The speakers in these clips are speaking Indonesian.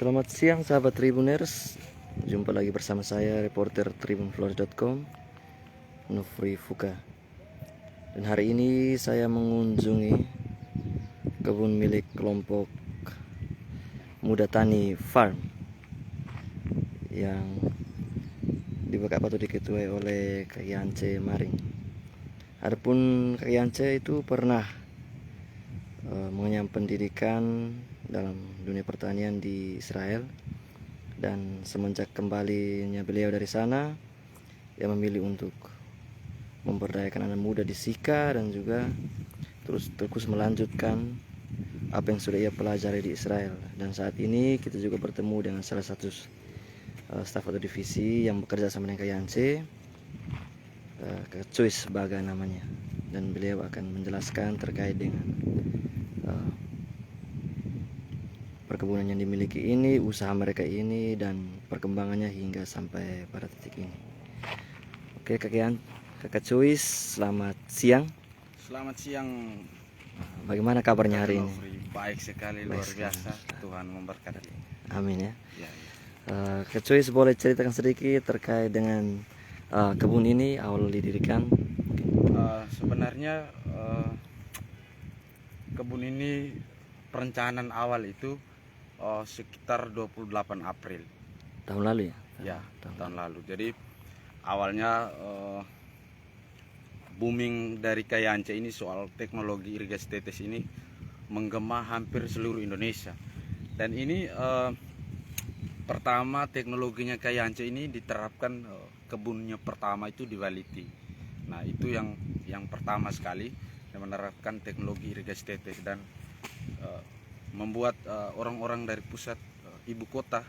Selamat siang sahabat Tribuners. Jumpa lagi bersama saya reporter tribunflores.com, Nufri Fuka. Dan hari ini saya mengunjungi kebun milik kelompok Muda Tani Farm yang diketuai oleh Kak Yance Maring. Adapun Kak Yance itu pernah mengenyam pendidikan dalam dunia pertanian di Israel, dan semenjak kembalinya beliau dari sana, ia memilih untuk memberdayakan anak muda di Sika dan juga terus melanjutkan apa yang sudah ia pelajari di Israel. Dan saat ini kita juga bertemu dengan salah satu staf atau divisi yang bekerja sama dengan Kayance, Choice Baga namanya, dan beliau akan menjelaskan terkait dengan perkebunan yang dimiliki ini, usaha mereka ini, dan perkembangannya hingga sampai pada titik ini. Oke, Kakak Choice, selamat siang. Selamat siang. Bagaimana kabarnya hari ini? Baik sekali, luar biasa. Tuhan memberkati. Amin ya. Ya. Kakak Choice, boleh ceritakan sedikit terkait dengan kebun ini, awal didirikan? Sebenarnya kebun ini perencanaan awal itu sekitar 28 April Tahun lalu ya? Ya, tahun lalu. Jadi awalnya booming dari Kayance ini soal teknologi irigasi tetes ini menggema hampir seluruh Indonesia. Dan ini pertama teknologinya Kayance ini diterapkan kebunnya pertama itu di Waliti. Nah, itu yang pertama sekali yang menerapkan teknologi irigasi tetes, dan membuat orang-orang dari pusat ibu kota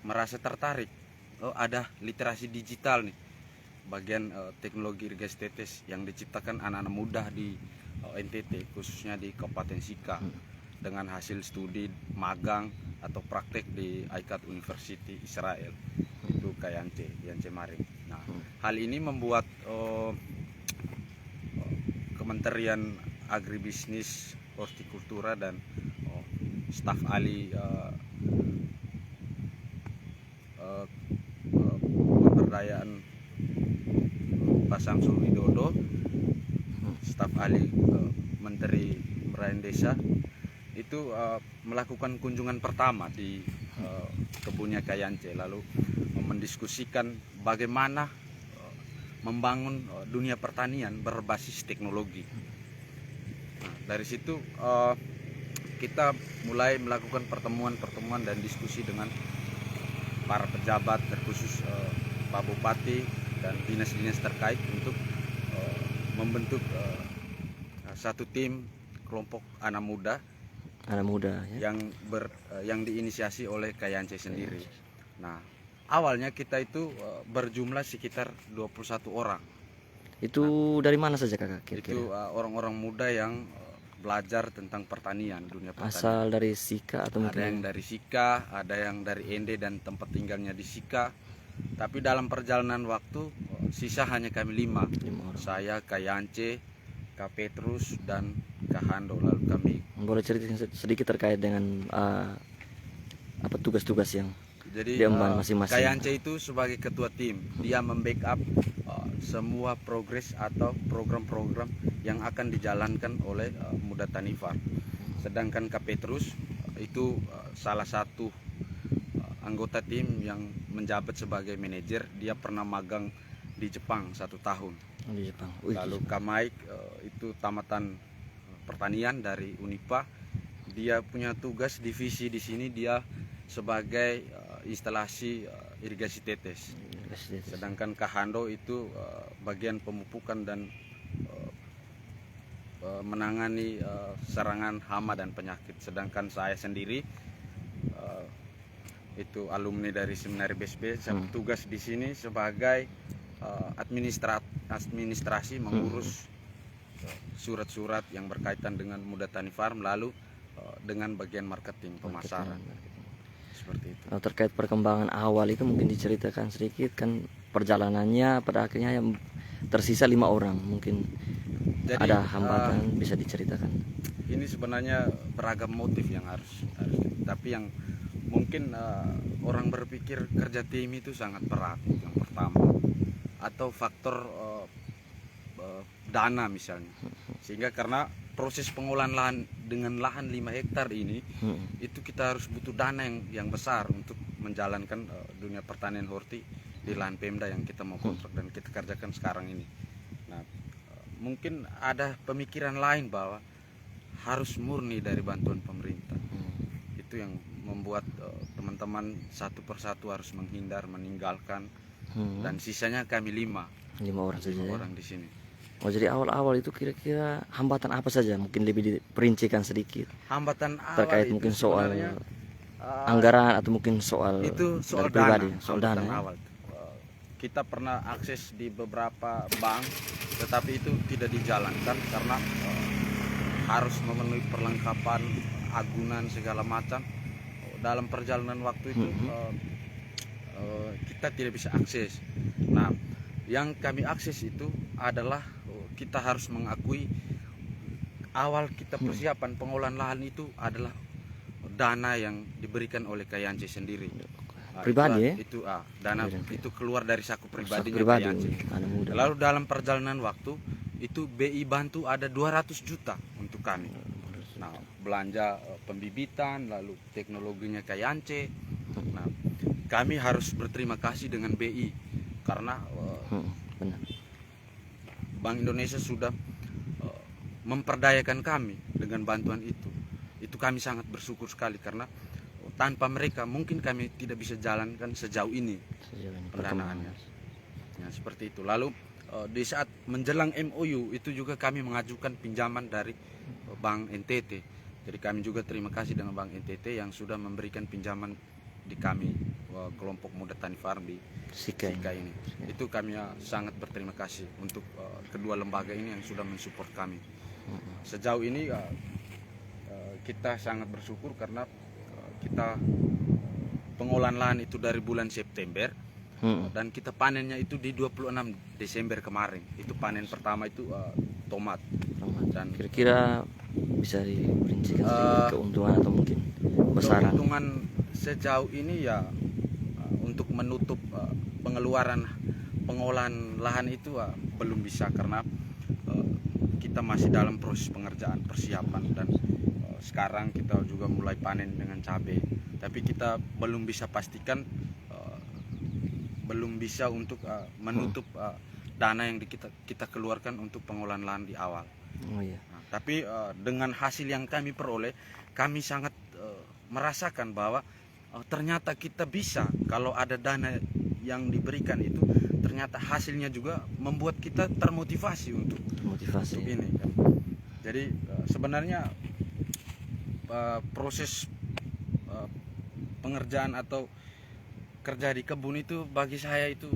merasa tertarik. Ada literasi digital nih, bagian teknologi irigasi tetes yang diciptakan anak-anak muda di NTT, khususnya di Kabupaten Sika, dengan hasil studi magang atau praktek di ICAT University Israel, itu Kayance Maring. Nah, hal ini membuat Kementerian Agribisnis, Hortikultura, dan staf ahli pemberdayaan Pak Samsul Widodo, staf ahli Menteri Pemberdayaan Desa, itu melakukan kunjungan pertama di kebunnya Kayance, lalu mendiskusikan bagaimana membangun dunia pertanian berbasis teknologi. Nah, dari situ kita mulai melakukan pertemuan dan diskusi dengan para pejabat, terkhusus Pak Bupati dan dinas-dinas terkait untuk membentuk satu tim kelompok anak muda ya, yang diinisiasi oleh Kayance sendiri. Nah, awalnya kita itu berjumlah sekitar 21 orang. Itu dari mana saja kakak kira-kira? Itu orang-orang muda yang belajar tentang pertanian, dunia pertanian. Asal dari Sika atau mungkin? Ada yang dari Sika, ada yang dari Ende dan tempat tinggalnya di Sika. Tapi dalam perjalanan waktu sisa hanya kami 5 orang. Saya, Kayance, Kak Petrus, dan Kak Hando. Lalu kami. Boleh cerita sedikit terkait dengan apa tugas-tugas yang jadi diemban masing-masing? Kayance itu sebagai ketua tim, dia membackup semua progres atau program-program yang akan dijalankan oleh Muda Tani Farm. Sedangkan Kak Petrus itu salah satu anggota tim yang menjabat sebagai manajer. Dia pernah magang di Jepang 1 tahun. Di Jepang. Lalu Kak Mike itu tamatan pertanian dari Unipa. Dia punya tugas divisi di sini, dia sebagai instalasi irigasi tetes. Sedangkan Kak Hando itu bagian pemupukan dan menangani serangan hama dan penyakit. Sedangkan saya sendiri itu alumni dari Seminari BSB, tugas di sini sebagai administrasi, mengurus surat-surat yang berkaitan dengan Muda Tani Farm, lalu dengan bagian marketing, pemasaran. Seperti itu. Terkait perkembangan awal itu mungkin diceritakan sedikit, kan perjalanannya pada akhirnya yang tersisa 5 orang, mungkin jadi, ada hambatan bisa diceritakan. Ini sebenarnya beragam motif yang harus tapi yang mungkin orang berpikir kerja tim itu sangat berat, yang pertama, atau faktor dana misalnya, sehingga karena proses pengolahan lahan dengan lahan 5 hektar ini itu kita harus butuh dana yang besar untuk menjalankan dunia pertanian horti di lahan Pemda yang kita mau kontrak dan kita kerjakan sekarang ini. Nah, mungkin ada pemikiran lain bahwa harus murni dari bantuan pemerintah. Itu yang membuat teman-teman satu persatu harus menghindar, meninggalkan, dan sisanya kami 5 orang saja ya? orang di sini. Oh, jadi awal-awal itu kira-kira hambatan apa saja? Mungkin lebih diperincikan sedikit. Hambatan awal Terkait itu mungkin soal sebenarnya, anggaran atau mungkin soal itu soal dari pribadi, dana, soal dana hambatan ya? awal. Kita pernah akses di beberapa bank, tetapi itu tidak dijalankan karena harus memenuhi perlengkapan agunan segala macam. Dalam perjalanan waktu itu kita tidak bisa akses. Nah, yang kami akses itu adalah kita harus mengakui awal kita persiapan pengolahan lahan itu adalah dana yang diberikan oleh KYANCE sendiri. Pribadi ya? Itu dana itu keluar dari saku pribadinya pribadi, KYANCE. anak muda. Lalu dalam perjalanan waktu itu BI bantu ada 200 juta untuk kami. Nah, belanja pembibitan, lalu teknologinya KYANCE. Nah, kami harus berterima kasih dengan BI karena Benar. Bank Indonesia sudah memperdayakan kami dengan bantuan itu. Itu kami sangat bersyukur sekali karena tanpa mereka mungkin kami tidak bisa jalankan sejauh ini pendanaannya. Ya, seperti itu. Lalu di saat menjelang MOU itu juga kami mengajukan pinjaman dari Bank NTT. Jadi kami juga terima kasih dengan Bank NTT yang sudah memberikan pinjaman di kami kelompok muda Tani Farm di Sika ini. Itu kami sangat berterima kasih untuk kedua lembaga ini yang sudah mensupport kami. Sejauh ini kita sangat bersyukur karena kita pengolahan lahan itu dari bulan September dan kita panennya itu di 26 Desember kemarin. Itu panen pertama itu tomat. Dan kira-kira bisa diperincikan sedikit keuntungan atau mungkin besaran? Keuntungan sejauh ini ya untuk menutup pengeluaran pengolahan lahan itu belum bisa karena kita masih dalam proses pengerjaan persiapan dan sekarang kita juga mulai panen dengan cabai, tapi kita belum bisa pastikan, belum bisa untuk menutup dana yang kita keluarkan untuk pengolahan lahan di awal. Nah, tapi dengan hasil yang kami peroleh, kami sangat merasakan bahwa ternyata kita bisa, kalau ada dana yang diberikan itu ternyata hasilnya juga membuat kita termotivasi untuk ini kan. Jadi sebenarnya proses pengerjaan atau kerja di kebun itu bagi saya itu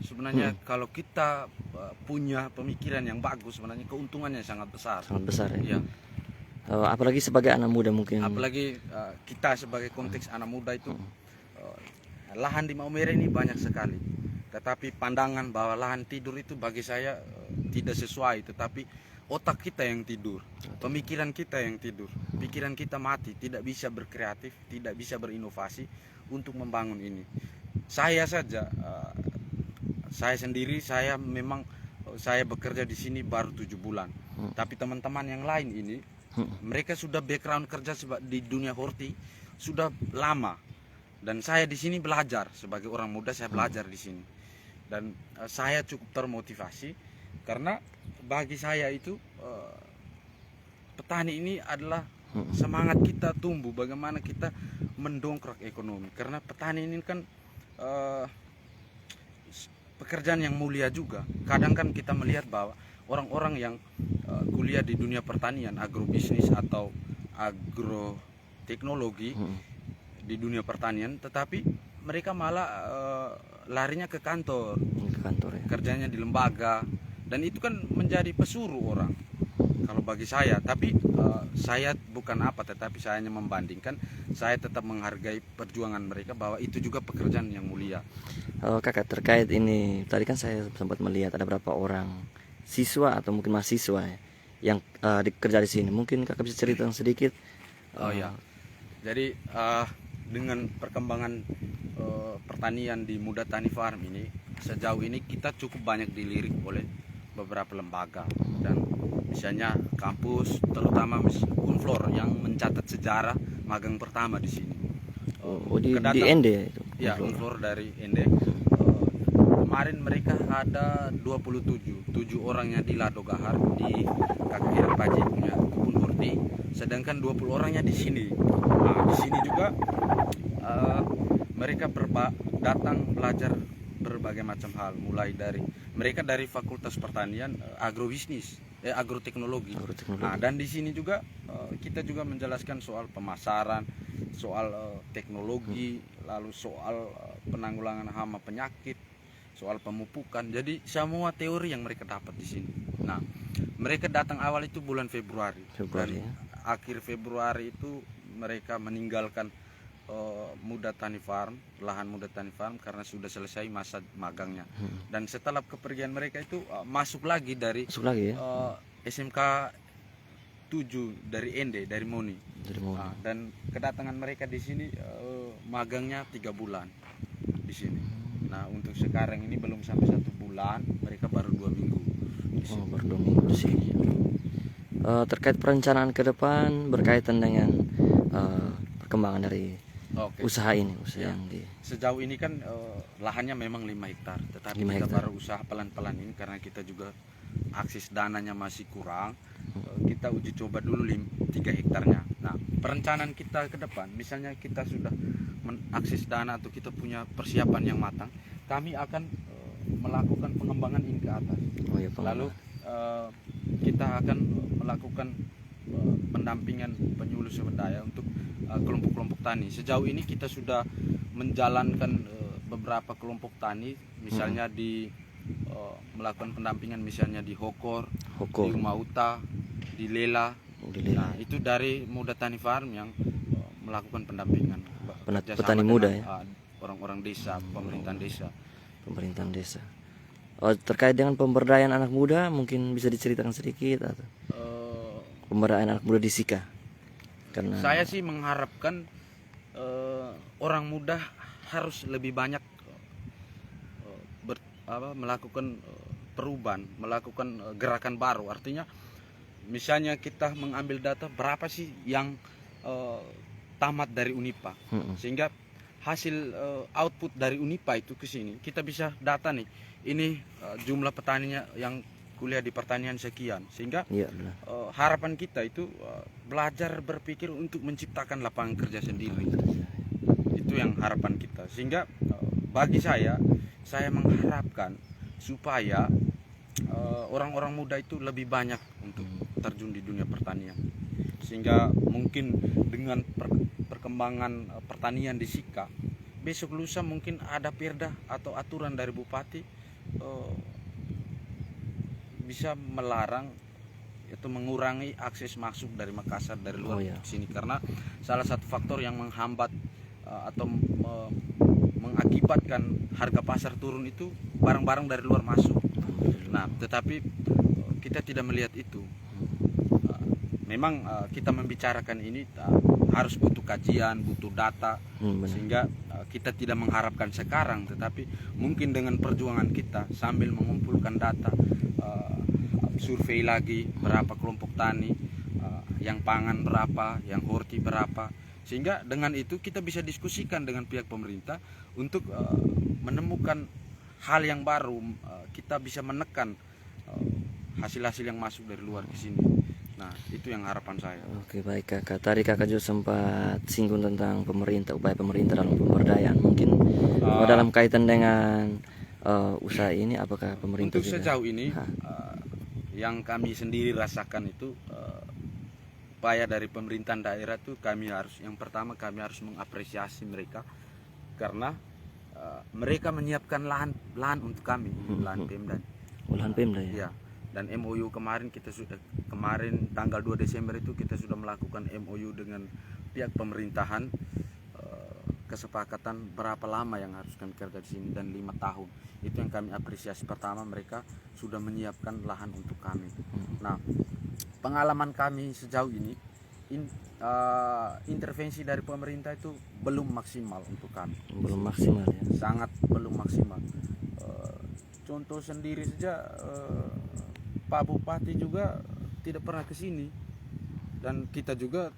sebenarnya kalau kita punya pemikiran yang bagus, sebenarnya keuntungannya sangat besar. Sangat besar ya. Ya. Apalagi sebagai anak muda mungkin. Apalagi kita sebagai konteks anak muda itu lahan di Maumere ini banyak sekali. Tetapi pandangan bahwa lahan tidur itu bagi saya tidak sesuai, tetapi otak kita yang tidur, pemikiran kita yang tidur, pikiran kita mati, tidak bisa berkreatif, tidak bisa berinovasi untuk membangun ini. Saya saja, saya sendiri, saya memang saya bekerja di sini baru 7 bulan, tapi teman-teman yang lain ini, mereka sudah background kerja di dunia horti sudah lama, dan saya di sini belajar sebagai orang muda, saya belajar di sini, dan saya cukup termotivasi karena bagi saya itu petani ini adalah semangat kita tumbuh, bagaimana kita mendongkrak ekonomi, karena petani ini kan pekerjaan yang mulia juga. Kadang kan kita melihat bahwa orang-orang yang kuliah di dunia pertanian, agrobisnis atau agroteknologi di dunia pertanian, tetapi mereka malah larinya ke kantor ya. Kerjanya di lembaga, dan itu kan menjadi pesuruh orang kalau bagi saya. Tapi saya bukan apa, tetapi saya hanya membandingkan, saya tetap menghargai perjuangan mereka bahwa itu juga pekerjaan yang mulia. Kakak, terkait ini tadi kan saya sempat melihat ada beberapa orang siswa atau mungkin mahasiswa ya, yang kerja di sini. Mungkin kakak bisa cerita sedikit? Ya, jadi dengan perkembangan pertanian di Muda Tani Farm ini, sejauh ini kita cukup banyak dilirik oleh beberapa lembaga, dan misalnya kampus, terutama Unflor yang mencatat sejarah magang pertama di sini. Di Kedatang- ND ya itu. Ya, Unflor dari Ende. Kemarin mereka ada 7 orangnya di Lado Gahar di Kakek Paji punya kebun horti, sedangkan 20 orangnya di sini. Nah, di sini juga mereka datang belajar berbagai macam hal, mulai dari mereka dari Fakultas Pertanian, agroteknologi. Nah, dan di sini juga kita juga menjelaskan soal pemasaran, soal teknologi, lalu soal penanggulangan hama penyakit, soal pemupukan. Jadi semua teori yang mereka dapat di sini. Nah, mereka datang awal itu bulan Februari. Dan ya. akhir Februari itu mereka meninggalkan Muda Tani Farm, lahan Muda Tani Farm, karena sudah selesai masa magangnya. Dan setelah kepergian mereka itu masuk lagi dari ya. SMK 7 dari Ende, dari Moni. Nah, dan kedatangan mereka di sini magangnya 3 bulan di sini. Nah, untuk sekarang ini belum sampai 1 bulan, mereka baru 2 minggu di sini. Baru 2 minggu di sini. Terkait perencanaan ke depan berkaitan dengan perkembangan dari usaha ini, Ya. yang di Sejauh ini kan lahannya memang 5 hektar, tetapi 5 kita hektar. baru usaha pelan-pelan ini karena kita juga akses dananya masih kurang. Kita uji coba dulu 3 hektarnya. Nah, perencanaan kita ke depan, misalnya kita sudah mengakses dana atau kita punya persiapan yang matang, kami akan melakukan pengembangan ini ke atas. Lalu kita akan melakukan pendampingan penyuluh sumber daya untuk kelompok-kelompok tani. Sejauh ini kita sudah menjalankan beberapa kelompok tani, misalnya di melakukan pendampingan misalnya di Hokor, di Umauta, di Lela. Nah, itu dari Muda Tani Farm yang melakukan pendampingan. Petani muda ya. Orang-orang desa, pemerintahan desa. Terkait dengan pemberdayaan anak muda, mungkin bisa diceritakan sedikit atau pemberdayaan anak muda di Sika? Karena saya sih mengharapkan orang muda harus lebih banyak melakukan perubahan, melakukan gerakan baru. Artinya misalnya kita mengambil data berapa sih yang tamat dari Unipa, sehingga hasil output dari Unipa itu ke sini kita bisa data nih, ini jumlah petaninya yang kuliah di pertanian sekian, sehingga harapan kita itu belajar berpikir untuk menciptakan lapangan kerja sendiri. Itu yang harapan kita, sehingga bagi saya mengharapkan supaya orang-orang muda itu lebih banyak untuk terjun di dunia pertanian, sehingga mungkin dengan perkembangan pertanian di Sika, besok lusa mungkin ada perda atau aturan dari bupati bisa melarang atau mengurangi akses masuk dari Makassar dari luar sini, karena salah satu faktor yang menghambat atau mengakibatkan harga pasar turun itu barang-barang dari luar masuk. Nah, tetapi kita tidak melihat itu. Memang kita membicarakan ini harus butuh kajian, butuh data, sehingga kita tidak mengharapkan sekarang, tetapi mungkin dengan perjuangan kita sambil mengumpulkan data, survei lagi berapa kelompok tani, yang pangan berapa, yang horti berapa, sehingga dengan itu kita bisa diskusikan dengan pihak pemerintah untuk menemukan hal yang baru. Kita bisa menekan hasil-hasil yang masuk dari luar ke sini. Nah, itu yang harapan saya. Oke, baik Kakak. Tadi Kakak juga sempat singgung tentang pemerintah, upaya pemerintah dalam pemberdayaan. Mungkin dalam kaitan dengan usaha ini, apakah pemerintah untuk juga sejauh ini yang kami sendiri rasakan itu upaya dari pemerintahan daerah itu yang pertama kami harus mengapresiasi mereka, karena mereka menyiapkan lahan untuk kami, lahan Pemda. Lahan Pemda ya. Ya. Dan MOU kemarin tanggal 2 Desember itu kita sudah melakukan MOU dengan pihak pemerintahan, kesepakatan berapa lama yang harus kami kerja di sini, dan 5 tahun. Itu yang kami apresiasi. Pertama, mereka sudah menyiapkan lahan untuk kami. Nah, pengalaman kami sejauh ini intervensi dari pemerintah itu belum maksimal untuk kami. Belum maksimal ya. Sangat belum maksimal. Contoh sendiri saja, Pak Bupati juga tidak pernah ke sini, dan kita juga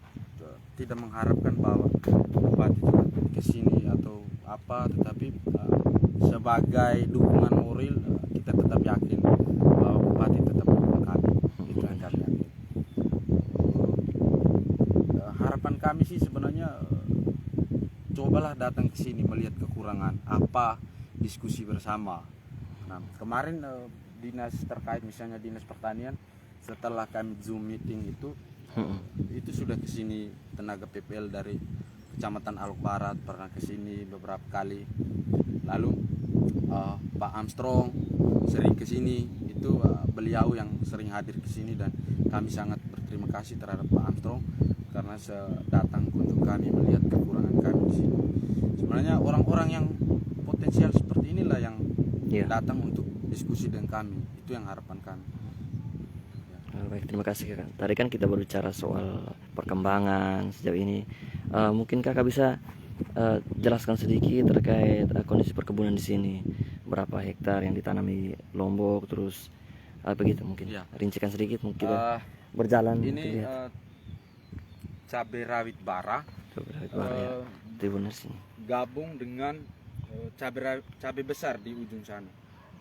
tidak mengharapkan bahwa Bupati juga ke sini atau apa, tetapi sebagai dukungan moral kita tetap yakin bahwa Bupati tetap mendukung kami. Itu yang kami yakin. Harapan kami sih sebenarnya, cobalah datang ke sini melihat kekurangan apa, diskusi bersama. Nah, kemarin dinas terkait, misalnya dinas pertanian, setelah kami Zoom meeting itu sudah ke sini tenaga PPL dari Kecamatan Alok Barat, pernah ke sini beberapa kali. Lalu Pak Armstrong sering ke sini, itu beliau yang sering hadir ke sini, dan kami sangat berterima kasih terhadap Pak Armstrong karena datang untuk kami melihat kekurangan kami di sini. Sebenarnya orang-orang yang potensial seperti inilah yang datang untuk diskusi dengan kami. Itu yang harapan kami. Baik, terima kasih kakak. Tadi kan kita berbicara soal perkembangan sejauh ini. Mungkin kakak bisa jelaskan sedikit terkait kondisi perkebunan di sini. Berapa hektar yang ditanami Lombok, terus begitu mungkin. Rincikan sedikit mungkin kita berjalan. Ini cabai rawit bara. Ya. Tribunal sini. Gabung dengan cabai besar di ujung sana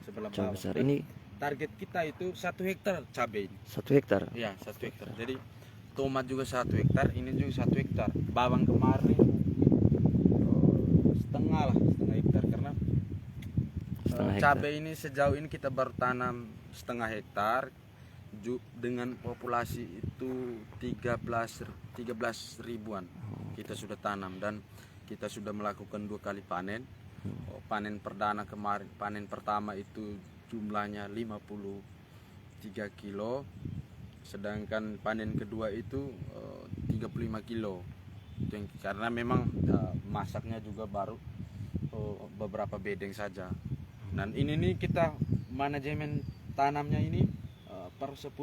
sebelah bawah. Besar. Ini target kita itu 1 hektar cabai. 1 hektar. Ya, 1 hektar. Jadi tomat juga 1 hektar, ini juga 1 hektar. Bawang kemarin setengah hektar, karena cabai ini sejauh ini kita baru tanam setengah hektar dengan populasi itu 13 ribuan. Kita sudah tanam dan kita sudah melakukan 2 kali panen. Panen perdana kemarin, panen pertama itu jumlahnya 53 kilo, sedangkan panen kedua itu 35 kilo. Karena memang masaknya juga baru beberapa bedeng saja. Dan ini nih kita manajemen tanamnya ini per 10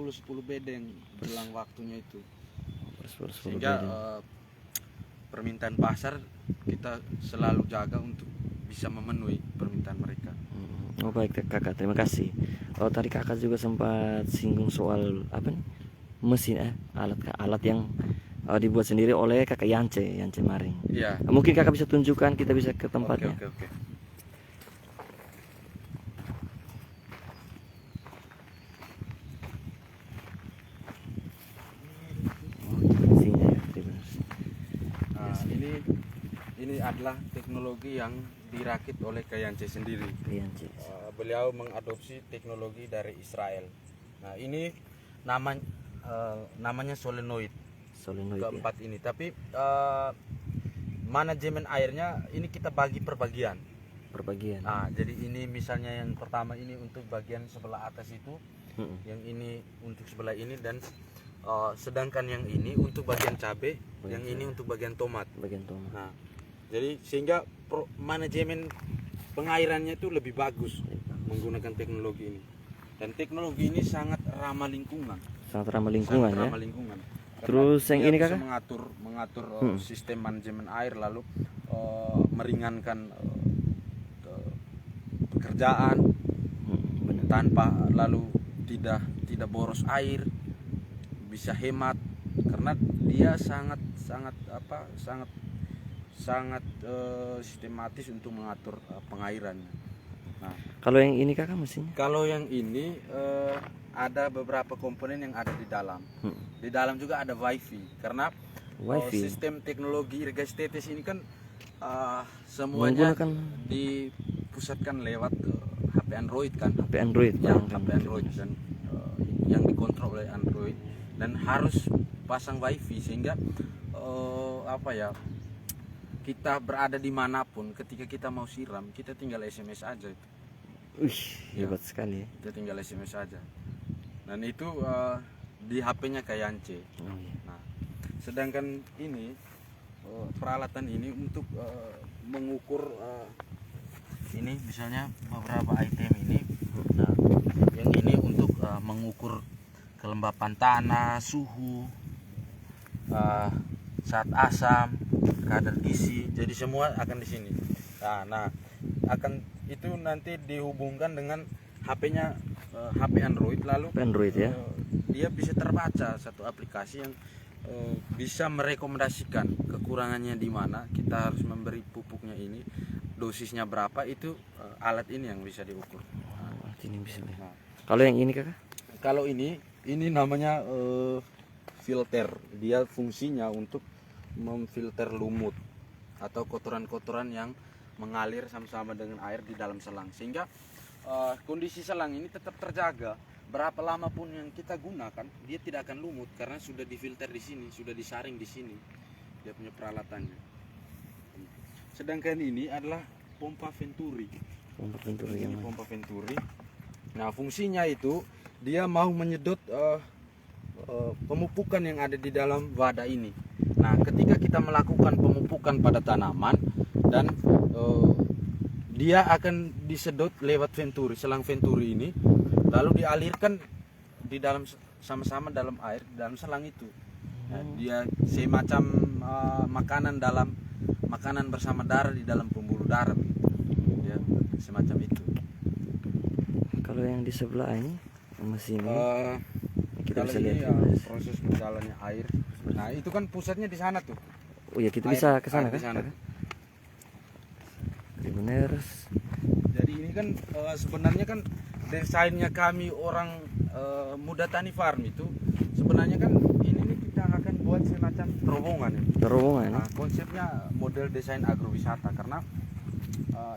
bedeng jelang waktunya itu. Sehingga permintaan pasar kita selalu jaga untuk bisa memenuhi permintaan mereka. Oh baik kakak, terima kasih. Tadi kakak juga sempat singgung soal apa nih? Mesin alat yang dibuat sendiri oleh kakak Yance Maring. Iya. Mungkin kakak bisa tunjukkan, kita bisa ke tempatnya. Oke. Ini adalah teknologi yang dirakit oleh Kayance sendiri. Beliau mengadopsi teknologi dari Israel. Nah, ini namanya solenoid keempat ya. Ini tapi manajemen airnya ini kita bagi per bagian. Nah, jadi ini misalnya yang pertama ini untuk bagian sebelah atas itu, yang ini untuk sebelah ini, dan sedangkan yang ini untuk bagian cabai, yang ini untuk bagian tomat. Nah, jadi sehingga manajemen pengairannya itu lebih bagus menggunakan teknologi ini. Dan teknologi ini sangat ramah lingkungan. Terus yang ini kakak mengatur sistem manajemen air, lalu meringankan pekerjaan tanpa lalu tidak boros air, bisa hemat karena dia sangat sistematis untuk mengatur pengairannya. Nah, kalau yang ini kakak mesinnya? Kalau yang ini ada beberapa komponen yang ada di dalam. Di dalam juga ada wifi, karena sistem teknologi irigasi tetes ini kan semuanya dipusatkan lewat HP Android kan. HP Android dan yang dikontrol oleh Android, dan harus pasang wifi sehingga kita berada dimanapun, ketika kita mau siram kita tinggal SMS aja. Hebat sekali. Kita tinggal SMS aja. Dan itu di HP-nya Kayance. Nah, sedangkan ini peralatan ini untuk mengukur ini misalnya beberapa item ini. Nah, yang ini untuk mengukur kelembapan tanah, suhu. saat asam, kadar gizi, jadi semua akan di sini. Nah, akan itu nanti dihubungkan dengan HP-nya, HP Android, lalu Android ya. dia bisa terbaca satu aplikasi yang bisa merekomendasikan kekurangannya di mana, kita harus memberi pupuknya ini, dosisnya berapa, itu alat ini yang bisa diukur. Ini bisa. Nah, Kalau yang ini kakak? kalau ini namanya filter. Dia fungsinya untuk memfilter lumut atau kotoran-kotoran yang mengalir sama-sama dengan air di dalam selang, sehingga kondisi selang ini tetap terjaga. Berapa lama pun yang kita gunakan, dia tidak akan lumut karena sudah difilter di sini, sudah disaring di sini dia punya peralatannya. Sedangkan ini adalah pompa Venturi. Pompa Venturi Ini yang pompa Venturi. Nah, fungsinya itu dia mau menyedot pemupukan yang ada di dalam wadah ini. Nah, ketika kita melakukan pemupukan pada tanaman dan dia akan disedot lewat Venturi, selang Venturi ini, lalu dialirkan di dalam sama-sama dalam air di dalam selang itu. Nah, dia semacam makanan bersama darah di dalam pembuluh darah. Dia semacam itu. Kalau yang di sebelah ini mesin ini, kita Kalau bisa ini lihat. proses berjalannya air. Nah, itu kan pusatnya di sana tuh. Oh ya, kita Air- bisa ke sana air di kan? sana. Kakak? Tribuners. Jadi ini kan sebenarnya kan desainnya kami orang muda tani farm itu, sebenarnya kan ini nih kita akan buat semacam terowongan ya. Terowongan. Nah, konsepnya model desain agrowisata, karena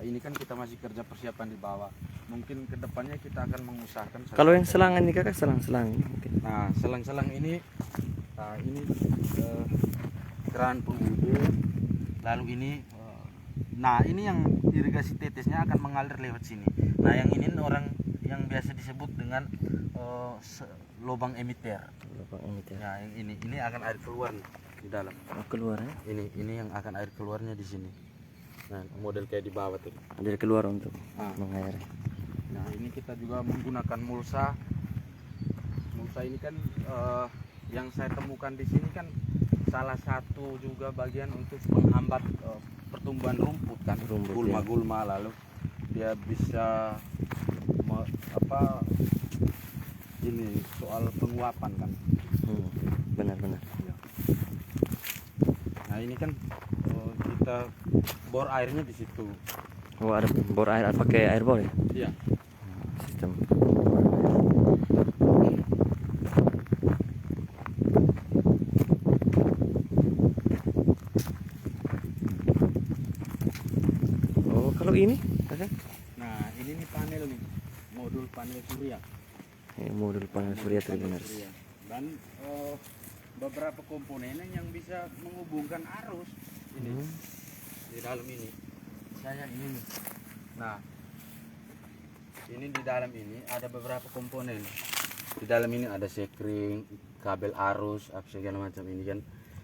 ini kan kita masih kerja persiapan di bawah. Mungkin kedepannya kita akan mengusahakan. Kalau yang selang ini kakak, selang-selang ini mungkin. Nah, selang-selang ini, keran penghubung, lalu ini, nah ini yang irigasi tetesnya akan mengalir lewat sini. Nah, yang ini orang yang biasa disebut dengan lubang emiter. Lubang ini ya. Nah, yang ini akan air keluar nih, di dalam. Oh, keluar ya. Ini yang akan air keluarnya di sini. Nah, model kayak di bawah tuh. Ada keluar untuk Ah. mengairi. Nah, ini kita juga menggunakan mulsa. Mulsa ini kan yang saya temukan di sini kan salah satu juga bagian untuk menghambat pertumbuhan rumput kan, Rumput, gulma-gulma, lalu dia bisa ini soal penguapan kan. Benar-benar. Nah, ini kan kita bor airnya di situ. Oh, ada bor air pakai air bor ya? Iya. Sistem. Oh, kalau ini kakak? Nah, ini nih panel nih, modul panel surya. Modul panel surya Tribuners. Surya. Dan beberapa komponen yang bisa menghubungkan arus ini di dalam ini. Saya ini nih. Nah, ini di dalam ini ada beberapa komponen. Di dalam ini ada sekring, kabel arus, apa segala macam ini kan.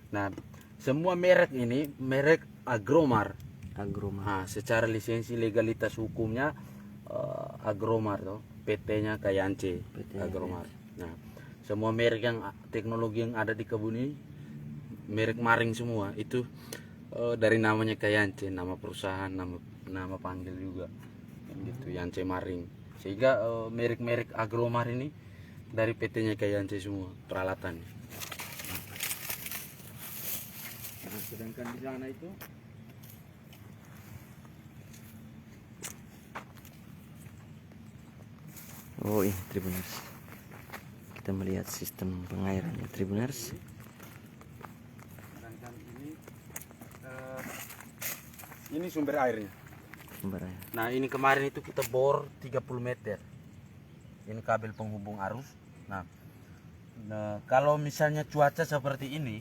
Nah, semua merek ini merek Agromar. Agromar. Nah, secara lisensi legalitas hukumnya Agromar tuh, PT-nya Kayance PT-nya Agromar. Nah, semua merek yang teknologi yang ada di kebun ini merek Maring semua. Itu dari namanya Kayance, nama perusahaan, nama panggil juga. Gitu, Yance Maring. Sehingga merek-merek Agromar ini dari PT-nya Kayance semua peralatannya. Nah, sedangkan di sana itu Oh, ini Tribuners. Kita melihat sistem pengairannya Tribuners. sedangkan ini sumber airnya. Sumber air. Nah, ini kemarin itu kita bor 30 meter. Ini kabel penghubung arus. Nah, kalau misalnya cuaca seperti ini,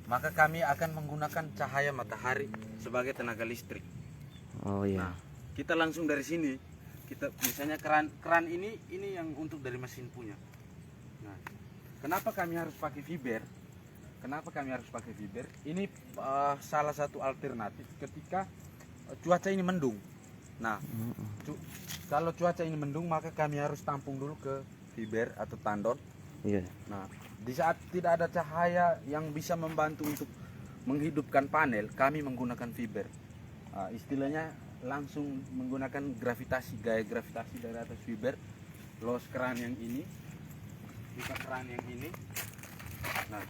maka kami akan menggunakan cahaya matahari sebagai tenaga listrik. Oh iya. Nah, kita langsung dari sini, kita misalnya keran ini yang untuk dari mesin punya. Nah, kenapa kami harus pakai fiber? Kenapa kami harus pakai fiber? Ini salah satu alternatif ketika cuaca ini mendung. Nah, kalau cuaca ini mendung, maka kami harus tampung dulu ke fiber atau tandon. Iya. Nah, di saat tidak ada cahaya yang bisa membantu untuk menghidupkan panel, kami menggunakan fiber. Istilahnya langsung menggunakan gravitasi, gaya gravitasi dari atas fiber. Los keran yang ini, buka keran yang ini. Nah,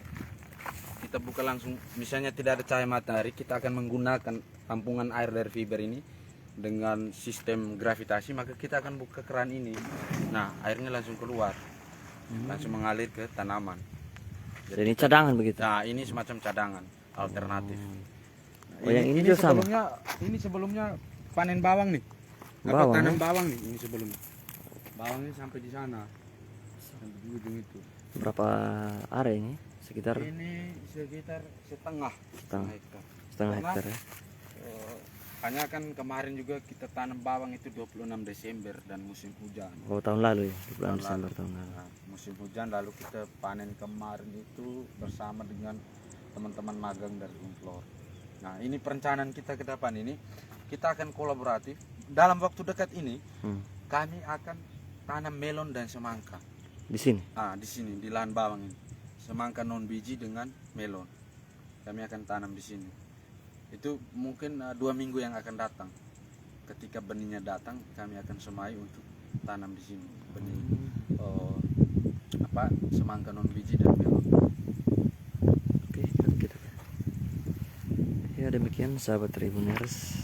kita buka langsung. Misalnya tidak ada cahaya matahari, kita akan menggunakan tampungan air dari fiber ini dengan sistem gravitasi, maka kita akan buka keran ini. Nah, airnya langsung keluar, langsung mengalir ke tanaman. Jadi ini cadangan begitu. Nah, ini semacam cadangan alternatif. Oh, yang ini juga sama? Sebelumnya panen bawang nih. Bawang, Tanam ya? bawang nih, ini sebelumnya. Bawangnya sampai di sana, sampai di ujung itu. Berapa area ini? Sekitar Ini sekitar setengah hektar. setengah Karena, hektar ya. Hanya kan kemarin juga kita tanam bawang itu 26 Desember dan musim hujan. Oh, tahun lalu ya, di bulan Tahun Desember lalu. tahun lalu. Nah, musim hujan lalu kita panen kemarin itu bersama dengan teman-teman magang dari Umplor. Nah, ini perencanaan kita ke depan ini, kita akan kolaboratif. Dalam waktu dekat ini, kami akan tanam melon dan semangka. Di sini. Di sini di lahan bawang ini. Semangka non biji dengan melon. Kami akan tanam di sini. Itu mungkin 2 minggu yang akan datang. Ketika benihnya datang, kami akan semai untuk tanam di sini benih semangka non biji dan melon. Oke, kita. Ya demikian sahabat Tribuners,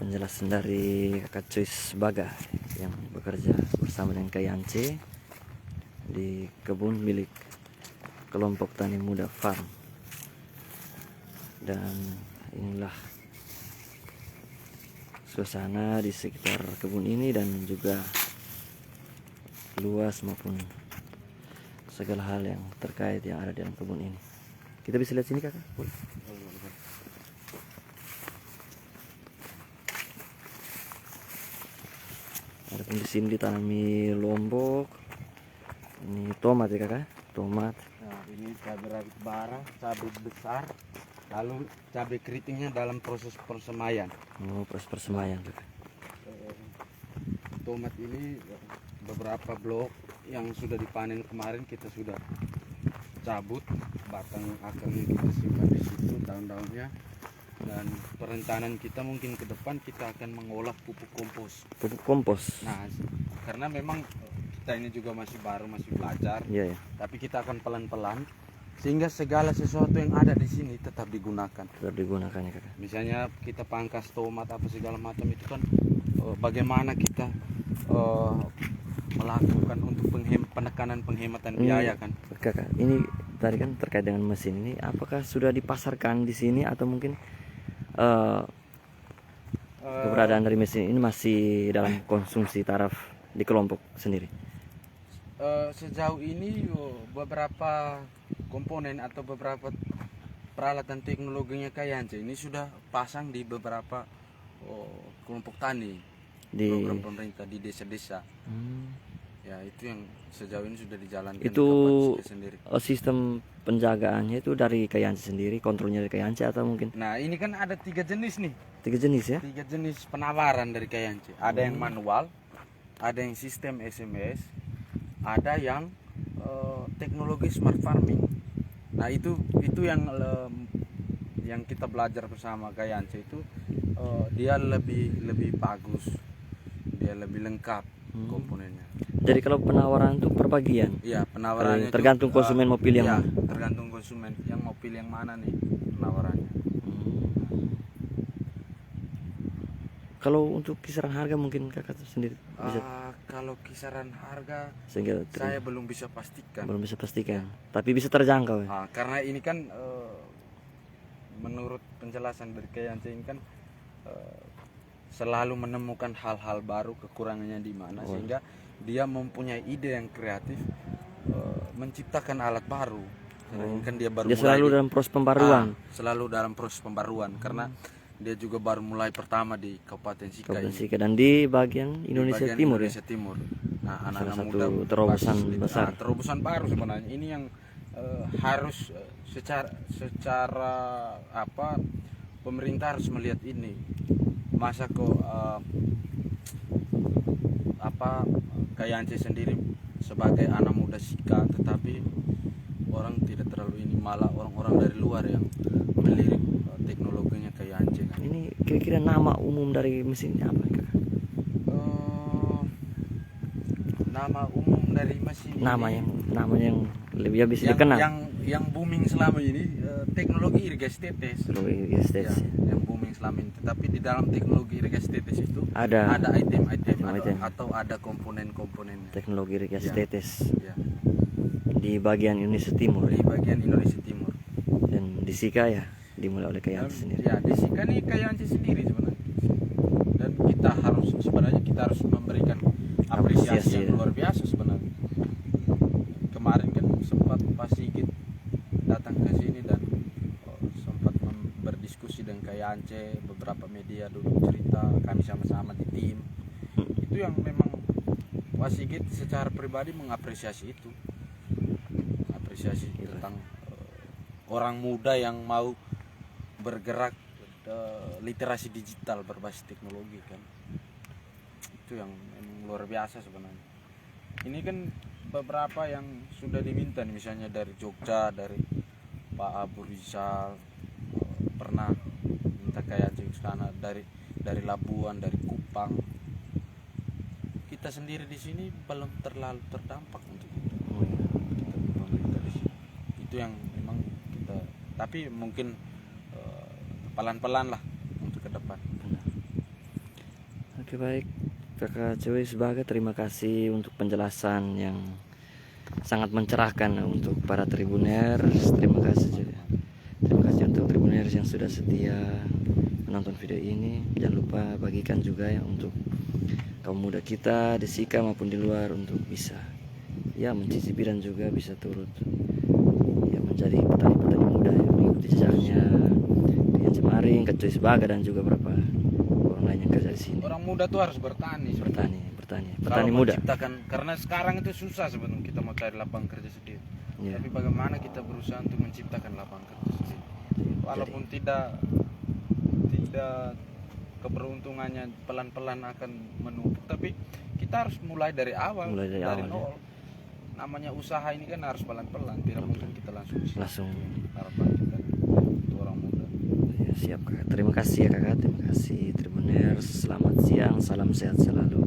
penjelasan dari Kakak Cuis Baga yang bekerja bersama dengan Kak Yance di kebun milik kelompok Tani Muda Farm. Dan inilah suasana di sekitar kebun ini dan juga luas maupun segala hal yang terkait yang ada dalam kebun ini. Kita bisa lihat sini kakak? Boleh. Adapun di sini ditanami lombok. Ini tomat ya kakak? Tomat. Nah, ini cabai rawit merah, cabai besar, lalu cabai keritingnya dalam proses persemaian. Oh, proses persemaian kakak. Tomat ini beberapa blok yang sudah dipanen kemarin kita sudah cabut, batang akarnya kita simpan di situ, daun-daunnya. Dan perencanaan kita mungkin ke depan kita akan mengolah pupuk kompos. Pupuk kompos. Nah, karena memang kita ini juga masih baru, masih belajar. Iya ya. Tapi kita akan pelan-pelan sehingga segala sesuatu yang ada di sini tetap digunakan. Tetap digunakan ya kakak. Misalnya kita pangkas tomat apa segala macam itu kan bagaimana kita melakukan untuk penekanan penghematan biaya kan. Kakak, ini tadi kan terkait dengan mesin ini, apakah sudah dipasarkan di sini atau mungkin keberadaan dari mesin ini masih dalam konsumsi taraf di kelompok sendiri? Sejauh ini beberapa komponen atau beberapa peralatan teknologinya Kayance ini sudah pasang di beberapa kelompok tani di program pemerintah di desa-desa. Ya, itu yang sejauh ini sudah dijalankan. Itu sendiri. Sistem penjagaannya itu dari Kayance sendiri, kontrolnya dari Kayance atau mungkin? Nah, ini kan ada 3 jenis nih. 3 jenis ya? 3 jenis penawaran dari Kayance. Ada yang manual, ada yang sistem SMS, ada yang teknologi smart farming. Nah, itu yang kita belajar bersama Kayance itu dia lebih bagus, dia lebih lengkap komponennya. Jadi kalau penawaran itu per bagian? Iya, penawarannya tergantung konsumen mau pilih yang mana? Tergantung konsumen yang mau pilih yang mana nih penawarannya. Kalau untuk kisaran harga mungkin kakak sendiri bisa? Kalau kisaran harga Sehingga saya belum bisa pastikan. Belum bisa pastikan, tapi bisa terjangkau ya? Karena ini kan menurut penjelasan dari Kayance ini kan selalu menemukan hal-hal baru, kekurangannya di mana, sehingga dia mempunyai ide yang kreatif menciptakan alat baru. Kan dia baru selalu dalam proses pembaruan. Selalu dalam proses pembaruan karena dia juga baru mulai pertama di Kabupaten Sika ini. Dan di bagian Indonesia Timur Indonesia Timur. Nah, anak-anak satu muda terobosan besar. Terobosan baru sebenarnya. Ini yang harus secara pemerintah harus melihat ini. Masa kok Kayance sendiri sebagai anak muda Sika, tetapi orang tidak terlalu ini, malah orang-orang dari luar yang melirik teknologinya kayak Yance kan. Ini kira-kira nama umum dari mesinnya apa, Kak? Nama umum dari mesin Nama yang lebih bisa yang, dikenal. yang booming selama ini teknologi irigasi tetes. Teknologi Ya, yang booming selama ini. Tetapi di dalam teknologi irigasi tetes itu ada item-item item. atau ada komponen-komponen. teknologi irigasi Ya. tetes Ya, di bagian Indonesia Timur di bagian Indonesia Timur. dan di Sika ya dimulai oleh Kak Yance sendiri. Ya, di Sika nih kayak Yance sendiri sebenarnya. Dan kita harus memberikan apresiasi yang luar biasa sebenarnya. Kemarin kan sempat Pak Sigit datang ke sini dan sempat berdiskusi dengan Kak Yance, beberapa media duduk cerita, kami sama-sama di tim. Itu yang memang Pak Sigit secara pribadi mengapresiasi itu. Apresiasi tentang orang muda yang mau bergerak literasi digital berbasis teknologi kan. Itu yang memang luar biasa sebenarnya. Ini kan beberapa yang sudah diminta nih, misalnya dari Jogja, dari Pak Abu Rizal, pernah minta kayak ke sana, dari Labuan, dari Kupang. Kita sendiri di sini belum terlalu terdampak untuk itu. Kita pemerintah di sini. Itu yang memang kita, tapi mungkin pelan-pelan lah untuk ke depan. Oke, baik Kakak Joy Sebaga, terima kasih untuk penjelasan yang sangat mencerahkan untuk para Tribuners. Terima kasih juga. Terima kasih untuk Tribuners yang sudah setia menonton video ini. Jangan lupa bagikan juga ya untuk kaum muda kita di Sika maupun di luar untuk bisa ya mencicipi dan juga bisa turut ya menjadi petani-petani muda yang mengikuti jejaknya dengan Cemaring, Kak Joy Sebaga dan juga beberapa orang lain yang kerja di sini. Orang muda tuh harus bertani sebenarnya. Petani muda. Menciptakan, karena sekarang itu susah sebenarnya kita mau cari lapangan kerja sendiri. Ya. Tapi bagaimana kita berusaha untuk menciptakan lapangan kerja sendiri. Walaupun tidak keberuntungannya pelan-pelan akan menumpuk, tapi kita harus mulai dari awal, dari awal, nol. Namanya usaha ini kan harus pelan-pelan, tidak mungkin kita langsung. Harapan kita untuk orang muda. Ya, siap Kakak. Terima kasih ya Kakak. Terima kasih Tribuners. Selamat siang, salam sehat selalu.